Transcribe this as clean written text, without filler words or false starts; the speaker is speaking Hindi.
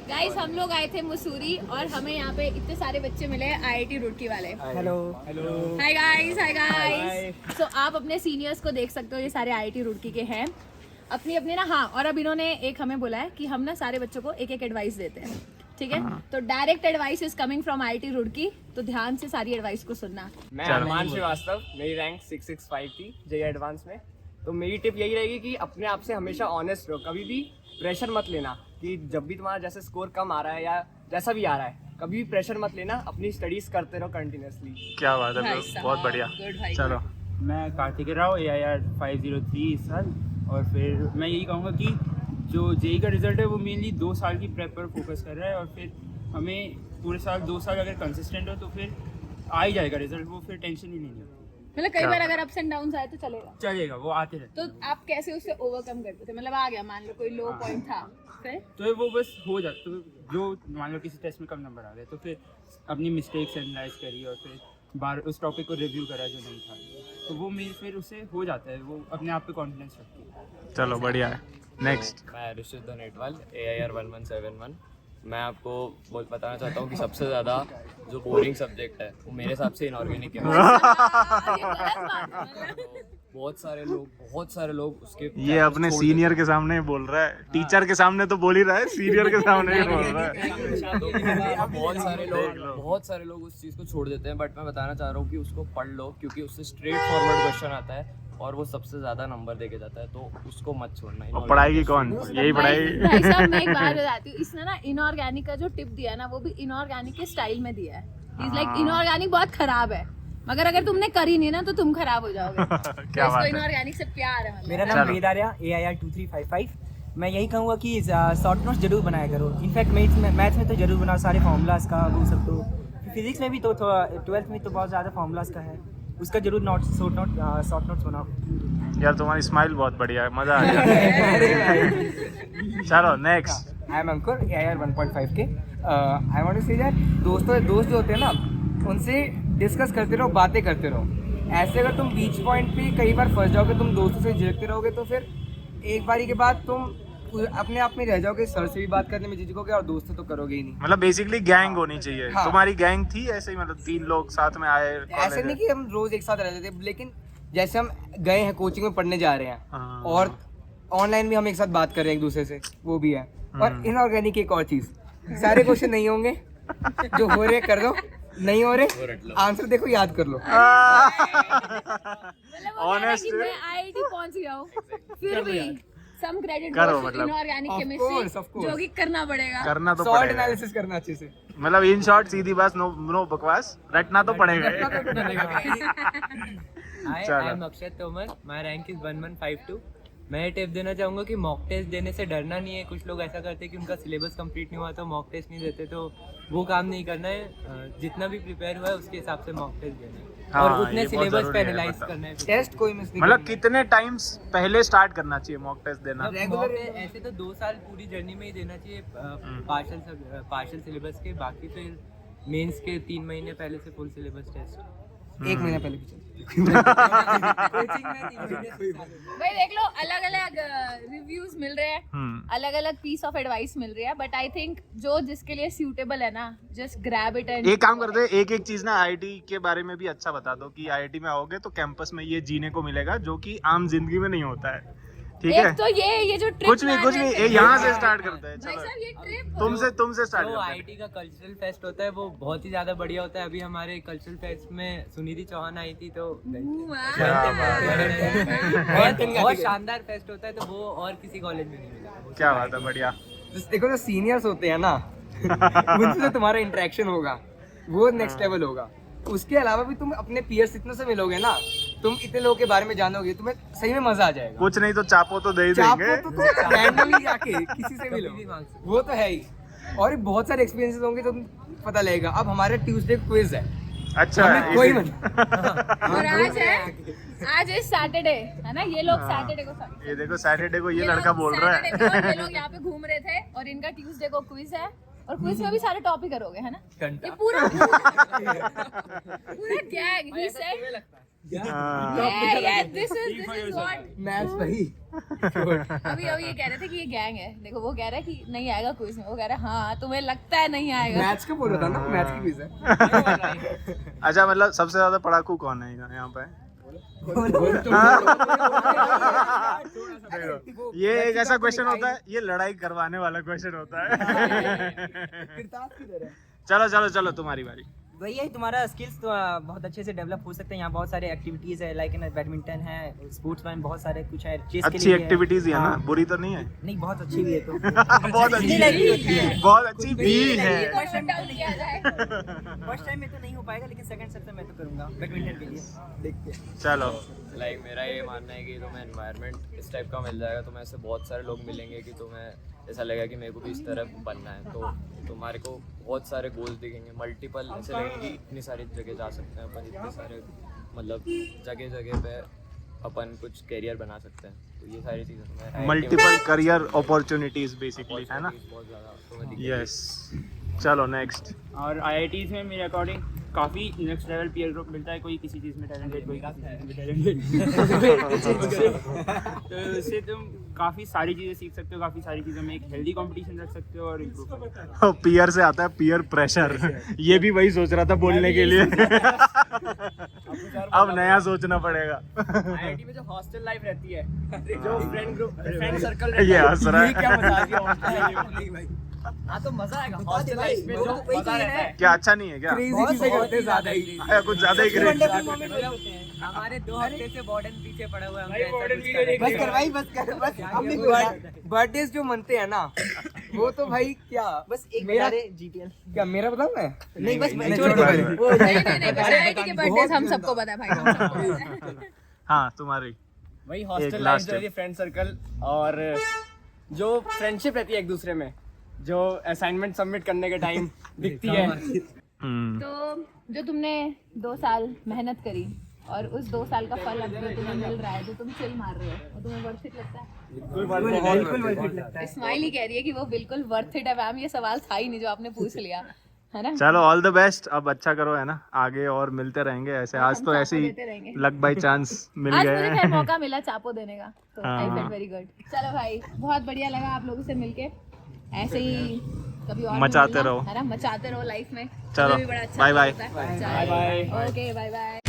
गाइस हम लोग आए थे मसूरी और हमें यहाँ पे इतने सारे बच्चे मिले IIT रुड़की वाले। Hello hi guys. सो आप अपने सीनियर्स को देख सकते हो, ये सारे IIT रुड़की के हैं अपनी अपनी ना। हाँ, और अब इन्होंने एक हमें बोला है कि हम ना सारे बच्चों को एक एक एडवाइस देते हैं, ठीक है? तो direct advice is coming from IIT Roorkee, तो ध्यान से सारी एडवाइस को सुनना। मैं अरमान श्रीवास्तव, मेरी रैंक 665 थी JEE एडवांस में। तो मेरी टिप यही रहेगी कि अपने आप से हमेशा ऑनेस्ट रहो, कभी भी प्रेशर मत लेना कि जब भी तुम्हारा जैसे स्कोर कम आ रहा है या जैसा भी आ रहा है, कभी भी प्रेशर मत लेना, अपनी स्टडीज करते रहो कंटिन्यूअसली। क्या बात है, बहुत बढ़िया। चलो, मैं कार्तिक राव AIR 503 इस साल। और फिर मैं यही कहूँगा कि जो JEE का रिजल्ट है वो मेनली 2 साल की प्रेप पर फोकस कर रहा है, और फिर हमें पूरे साल 2 साल अगर कंसिस्टेंट हो तो फिर आ ही जाएगा रिजल्ट, वो फिर टेंशन ही नहीं है। मतलब कई बार अगर अप्स एंड डाउन्स आए तो चलेगा, वो आते रहते तो आप कैसे उससे ओवरकम करते थे? मतलब आ गया, मान लो कोई लो पॉइंट था, फिर तो वो बस हो जाता। तो जो मान लो किसी टेस्ट में कम नंबर आ गए तो फिर अपनी मिस्टेक्स एनालाइज करी और फिर बार उस टॉपिक को रिव्यू करा जो नहीं था, तो वो मेरे फिर उससे हो जाता है, वो अपने आप पे कॉन्फिडेंस रखती है। चलो बढ़िया है। नेक्स्ट, मैं ऋषित नेटवाल AIR 1171। मैं आपको बताना चाहता हूँ कि सबसे ज़्यादा जो बोरिंग सब्जेक्ट है वो मेरे हिसाब से इनऑर्गेनिक केमिस्ट्री। बहुत सारे लोग उसके ये अपने सीनियर के सामने बोल रहा है, टीचर के सामने तो बोल ही रहा है, सीनियर के सामने भी बोल रहा है। बहुत सारे लोग उस चीज़ को छोड़ देते हैं, बट मैं बताना चाह रहा हूँ कि उसको पढ़ लो, क्योंकि उससे स्ट्रेट फॉरवर्ड क्वेश्चन आता है और वो सबसे ज्यादा नंबर देके जाता है, तो उसको मत छोड़ना। और पढ़ाई की कौन, यही पढ़ाई। भाई साहब मैं एक बात बताती हूँ, इसने ना इनऑर्गेनिक का जो टिप दिया है ना, वो भी इनऑर्गेनिक के स्टाइल में दिया है। इज लाइक इनऑर्गेनिक बहुत खराब है, मगर अगर तुमने करी नहीं ना तो तुम खराब हो जाओगे। क्या बात है। इनऑर्गेनिक से प्यार है मतलब। मेरा नाम वेद आर्या, AIR 2355। मैं यही कहूँगा कि शॉर्ट नोट्स जरूर बनाया करो। इनफैक्ट मैथ्स में तो जरूर बनाओ, सारे फार्मूलाज का वो सब। तो फिजिक्स में भी तो थोड़ा 12th में तो बहुत ज़्यादा फार्मूलाज का है, उसका जरूर शॉर्ट नोट्स बनाओ। यार तुम्हारी स्माइल बहुत बढ़िया है, मजा आ गया। चलो next. I am Ankur, AIR 1.5 K. I want to say that दोस्त जो होते हैं ना, उनसे डिस्कस करते रहो, बातें करते रहो। ऐसे अगर तुम बीच पॉइंट पे कई बार फंस जाओगे, तुम दोस्तों से झिड़कते रहोगे, तो फिर एक बारी के बाद तुम अपने आप में रह जाओगे, सर से भी बात करने में झिझकोगे और दोस्त तो करोगे ही नहीं। मतलब बेसिकली गैंग होनी चाहिए। हाँ। तुम्हारी गैंग थी ऐसे ही, मतलब 3 लोग साथ में आए? ऐसे नहीं कि हम रोज एक साथ रहते थे, लेकिन जैसे हम गए हैं कोचिंग में पढ़ने जा रहे हैं, हाँ। और ऑनलाइन भी हम एक साथ बात कर रहे हैं एक दूसरे से, वो भी है। और इनऑर्गेनिक एक और चीज, सारे क्वेश्चन नहीं होंगे, जो हो रहे कर दो, नहीं हो रहे आंसर देखो, याद कर लो। ऑनेस्ट मैं IIT पहुंच गया हूँ, फिर भी सम क्रेडिट करो, मतलब इनऑर्गेनिक of केमिस्ट्री, course. जो कि करना पड़ेगा। करना तो सॉल्ट पड़ेगा। एनालिसिस करना अच्छे से। मतलब इन शॉर्ट सीधी बात, नो बकवास, रटना तो पड़ेगा। I am Akshat Tomar, my rank is 1152। मैं ये टिप देना चाहूँगा कि मॉक टेस्ट देने से डरना नहीं है। कुछ लोग ऐसा करते हैं कि उनका सिलेबस कंप्लीट नहीं हुआ तो मॉक टेस्ट नहीं देते, तो वो काम नहीं करना है। जितना भी प्रिपेयर हुआ है उसके हिसाब से मॉक टेस्ट देना है, हाँ, और ये उतने बहुत सिलेबस जरूरी पे है, एनालाइज मतलब। करना है। टेस्ट कोई मिस नहीं मतलब करना। कितने टाइम्स पहले स्टार्ट करना चाहिए मॉक टेस्ट देना? मॉक टेस्ट ऐसे तो 2 साल पूरी जर्नी में ही देना चाहिए, पार्शियल सिलेबस के। बाकी फिर मेंस के 3 महीने पहले से फुल सिलेबस टेस्ट। 1 महीना पहले भी चल। कोचिंग में 3 महीने से साल। भाई देख लो, अलग अलग रिव्यूज मिल रहे हैं, अलग अलग पीस ऑफ एडवाइस मिल रही है, बट आई थिंक जो जिसके लिए सूटेबल है ना, जस्ट ग्रैब इट एंड एक काम करते हैं, एक चीज ना IIT के बारे में भी अच्छा बता दो कि IIT में आओगे तो कैंपस में ये जीने को मिलेगा जो कि आम जिंदगी में नहीं होता है, ठीक है? एक तो ये जो ट्रिप कुछ भी यहाँ से स्टार्ट करते हैं। भाई चलो साहब ये ट्रिप तुमसे स्टार्ट जो करते हैं। IIT का कल्चरल फेस्ट होता है वो बहुत ही ज्यादा बढ़िया होता है। अभी हमारे कल्चरल फेस्ट में सुनिधि चौहान आई थी, तो बहुत शानदार फेस्ट होता है, तो वो और किसी कॉलेज में नहीं मिलेगा। क्या बात है, बढ़िया। देखो जो सीनियर्स होते हैं ना, उनसे तुम्हारा इंटरेक्शन होगा, वो नेक्स्ट लेवल होगा। उसके अलावा भी तुम अपने पीयर्स इतने से मिलोगे ना, तुम इतने लोगों के बारे में जानोगे, तुम्हें सही में मजा आ जाएगा। कुछ नहीं तो चापो तो दे ही चापो देंगे। तो तुम रैंडमली जाके किसी से मिलो, कभी भी मांग सकते वो तो है ही। और भी बहुत सारे एक्सपीरियंसेस होंगे तो पता लगेगा। अब हमारे ट्यूसडे क्विज है, अच्छा हमें कोई इसी- मन और आज है सैटरडे, है ना? ये लोग सैटरडे को ये देखो सैटरडे को ये लड़का बोल रहा है। ये लोग यहाँ पे घूम रहे थे और इनका ट्यूसडे को क्विज है, और क्विज में भी सारे टॉपिक करोगे, है ना? ये पूरा gag, he said this is what match भाई अभी ये कह रहे थे कि ये गैंग है। देखो वो कह रहा है कि नहीं आएगा क्विज में, वो कह रहा है हाँ तुम्हें लगता है नहीं आएगा। मैच का बोल रहा था ना, मैच की क्विज है। अच्छा मतलब सबसे ज्यादा पढ़ाकू कौन है यहाँ पे? ये एक ऐसा क्वेश्चन होता है, ये लड़ाई करवाने वाला क्वेश्चन होता है। चलो चलो चलो तुम्हारी बारी। भैया तुम्हारा स्किल्स तो बहुत अच्छे से डेवलप हो सकते हैं। यहाँ बहुत सारे एक्टिविटीज है, लाइक बैडमिंटन है, स्पोर्ट्स में बहुत सारे कुछ है, चेस के अच्छी लिए एक्टिविटीज है ना, बुरी तो नहीं है? नहीं बहुत अच्छी भी है तो बहुत अच्छी बहुत अच्छी भी है। फर्स्ट टाइम में तो नहीं हो पाएगा, लेकिन सेकंड सेट में मैं तो करूंगा बैडमिंटन के लिए। देखते हैं। चलो लाइक मेरा ये मानना है कि तुम्हें एनवायरनमेंट इस टाइप का मिल जाएगा, तुम्हें ऐसे बहुत सारे लोग मिलेंगे कि तुम्हें ऐसा लगेगा कि मेरे को भी इस तरह बनना है, तो तुम्हारे को बहुत सारे गोल्स दिखेंगे, मल्टीपल ऐसे लगेंगे कि इतनी सारी जगह जा सकते हैं अपन, इतने सारे मतलब जगह जगह पे अपन कुछ करियर बना सकते हैं। तो ये सारी चीज़ें तुम्हें मल्टीपल करियर अपॉर्चुनिटीज बेसिकली है ना? बहुत ज़्यादा तुम्हें दिखेंगी। यस चलो नेक्स्ट। और IITs में मेरे अकॉर्डिंग काफ़ी नेक्स्ट लेवल पीयर ग्रुप मिलता है, कोई किसी चीज़ में टैलेंटेड, कोई किसी चीज़ में टैलेंटेड। तो उससे तुम काफ़ी सारी चीज़ें सीख सकते हो, काफ़ी सारी चीज़ों में एक हेल्दी कंपटीशन रख सकते हो और इम्प्रूव कर सकते हो। पीयर से आता है पीयर प्रेशर। ये भी वही सोच रहा था बोलने के लिए। अब नया सोचना पड़ेगा। आईआईटी में जो हॉस्टल लाइफ रहती है, जो फ्रेंड सर्कल ये हंस रहा है। क्या बता दिया हॉस्टल लाइफ। हाँ तो मजा आएगा हॉस्टल लाइफ में, जो मजा रहता है। क्या अच्छा नहीं है क्या? क्रेजी चीजें करते हैं ज्यादा ही। कुछ ज्यादा ही क्रेज। हमारे 2 हफ्ते से वार्डन पीछे पड़ा हुआ है, बस कर भाई, बस कर, बस। हमने बर्थडे जो मनते हैं ना, वो तो भाई क्या बस एक मेरा जीपीएल क्या मेरा बताऊं मैं? नहीं बस नहीं, छोड़ दो छोड़ पहले। दो। नहीं IIT के बर्थडे हम सबको पता है भाई, हम सबको पता है। हाँ तुम्हारी। वही एक हॉस्टल लाइफ last जो रहती है, फ्रेंड सर्कल, और जो फ्रेंडशिप रहती है एक दूसरे में, जो असाइनमेंट सबमिट करने के टाइम दिखती है। तो जो तुमने 2 साल मेहनत करी और उस 2 साल का फल अब जो तुम्हें मिल रहा है, जो तुम चिल मार रहे हो, वो तुम्हें वर्थ इट लगता है? बिल्कुल लगता है। स्माइल ही कह रही है कि वो बिल्कुल वर्थ इट है मैम। ये सवाल था ही नहीं जो आपने पूछ लिया, है ना? चलो ऑल द बेस्ट, अब अच्छा करो है ना, आगे और मिलते रहेंगे ऐसे। आज तो ऐसे ही देते रहेंगे। लक बाई चांस मिल आज गए मुझे हैं। खैर मौका मिला चापो देने का, तो आई हाँ। Felt very good. चलो भाई बहुत बढ़िया लगा आप लोगों से मिलके, ऐसे ही कभी और मचाते मिलना, रहो। है ना, मचाते रहो लाइफ में। चलो, हमें भी बड़ा अच्छा बाय बाय। लगता है। चलो, ओके बाय बाय।